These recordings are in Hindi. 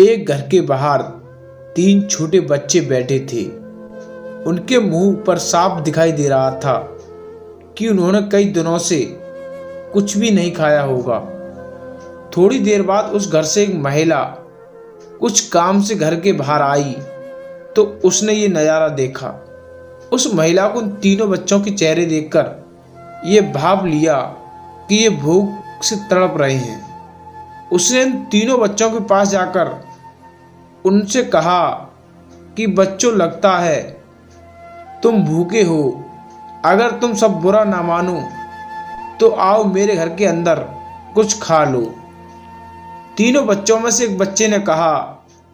एक घर के बाहर 3 छोटे बच्चे बैठे थे। उनके मुंह पर साफ दिखाई दे रहा था कि उन्होंने कई दिनों से कुछ भी नहीं खाया होगा। थोड़ी देर बाद उस घर से एक महिला कुछ काम से घर के बाहर आई तो उसने ये नज़ारा देखा। उस महिला को उन तीनों बच्चों के चेहरे देखकर ये भाव लिया कि ये भूख से तड़प रहे हैं। उसने इन तीनों बच्चों के पास जाकर उनसे कहा कि बच्चों, लगता है तुम भूखे हो। अगर तुम सब बुरा ना मानो तो आओ मेरे घर के अंदर कुछ खा लो। तीनों बच्चों में से एक बच्चे ने कहा,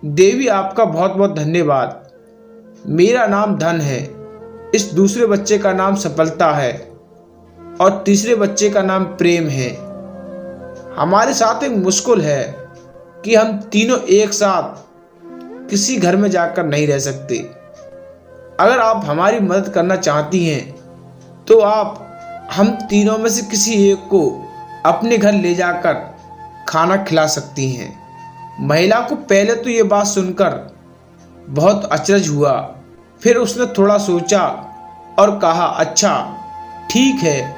देवी आपका बहुत बहुत धन्यवाद, मेरा नाम धन है। इस दूसरे बच्चे का नाम सफलता है और तीसरे बच्चे का नाम प्रेम है। हमारे साथ एक मुश्किल है कि हम तीनों एक साथ किसी घर में जाकर नहीं रह सकते। अगर आप हमारी मदद करना चाहती हैं तो आप हम तीनों में से किसी एक को अपने घर ले जाकर खाना खिला सकती हैं। महिला को पहले तो ये बात सुनकर बहुत अचरज हुआ, फिर उसने थोड़ा सोचा और कहा, अच्छा ठीक है,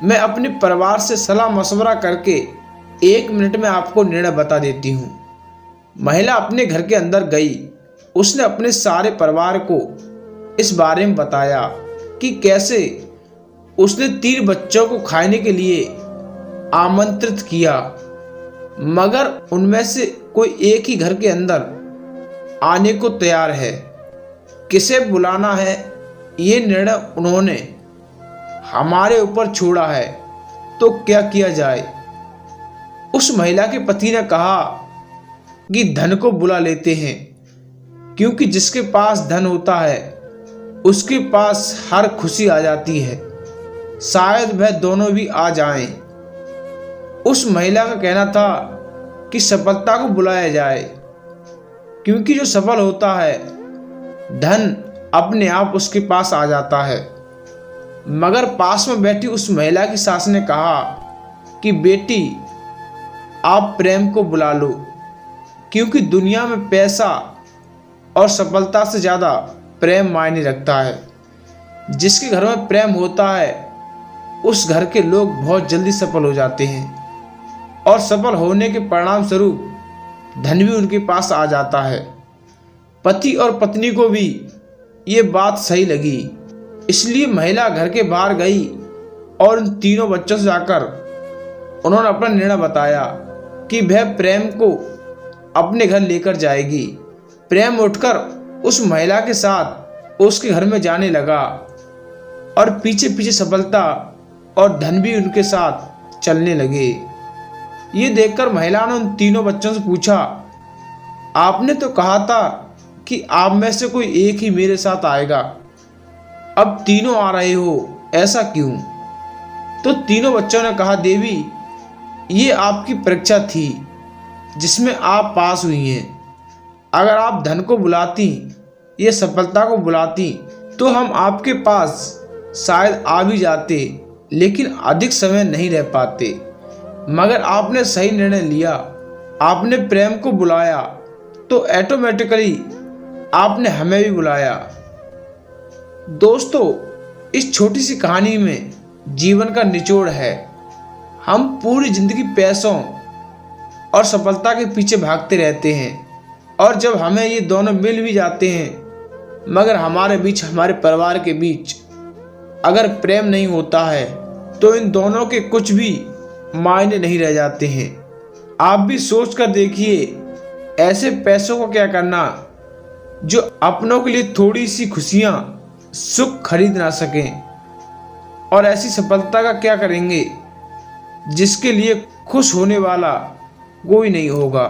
मैं अपने परिवार से सलाह मशवरा करके 1 मिनट में आपको निर्णय बता देती हूँ। महिला अपने घर के अंदर गई। उसने अपने सारे परिवार को इस बारे में बताया कि कैसे उसने 3 बच्चों को खाने के लिए आमंत्रित किया, मगर उनमें से कोई एक ही घर के अंदर आने को तैयार है। किसे बुलाना है ये निर्णय उन्होंने हमारे ऊपर छोड़ा है, तो क्या किया जाए। उस महिला के पति ने कहा कि धन को बुला लेते हैं, क्योंकि जिसके पास धन होता है उसके पास हर खुशी आ जाती है। शायद वह दोनों भी आ जाएं। उस महिला का कहना था कि सफलता को बुलाया जाए, क्योंकि जो सफल होता है धन अपने आप उसके पास आ जाता है। मगर पास में बैठी उस महिला की सास ने कहा कि बेटी, आप प्रेम को बुला लो, क्योंकि दुनिया में पैसा और सफलता से ज़्यादा प्रेम मायने रखता है। जिसके घर में प्रेम होता है उस घर के लोग बहुत जल्दी सफल हो जाते हैं और सफल होने के परिणाम स्वरूप धन भी उनके पास आ जाता है। पति और पत्नी को भी ये बात सही लगी, इसलिए महिला घर के बाहर गई और उन तीनों बच्चों से जाकर उन्होंने अपना निर्णय बताया कि वह प्रेम को अपने घर लेकर जाएगी। प्रेम उठकर उस महिला के साथ उसके घर में जाने लगा और पीछे पीछे सफलता और धन भी उनके साथ चलने लगे। ये देखकर महिला ने उन तीनों बच्चों से पूछा, आपने तो कहा था कि आप में से कोई एक ही मेरे साथ आएगा, अब तीनों आ रहे हो, ऐसा क्यों। तो तीनों बच्चों ने कहा, देवी ये आपकी परीक्षा थी जिसमें आप पास हुई हैं। अगर आप धन को बुलाती या सफलता को बुलाती तो हम आपके पास शायद आ भी जाते, लेकिन अधिक समय नहीं रह पाते। मगर आपने सही निर्णय लिया, आपने प्रेम को बुलाया तो ऑटोमेटिकली आपने हमें भी बुलाया। दोस्तों, इस छोटी सी कहानी में जीवन का निचोड़ है। हम पूरी जिंदगी पैसों और सफलता के पीछे भागते रहते हैं, और जब हमें ये दोनों मिल भी जाते हैं मगर हमारे बीच, हमारे परिवार के बीच अगर प्रेम नहीं होता है तो इन दोनों के कुछ भी मायने नहीं रह जाते हैं। आप भी सोच कर देखिए, ऐसे पैसों को क्या करना जो अपनों के लिए थोड़ी सी खुशियाँ, सुख खरीद ना सकें, और ऐसी सफलता का क्या करेंगे जिसके लिए खुश होने वाला कोई नहीं होगा।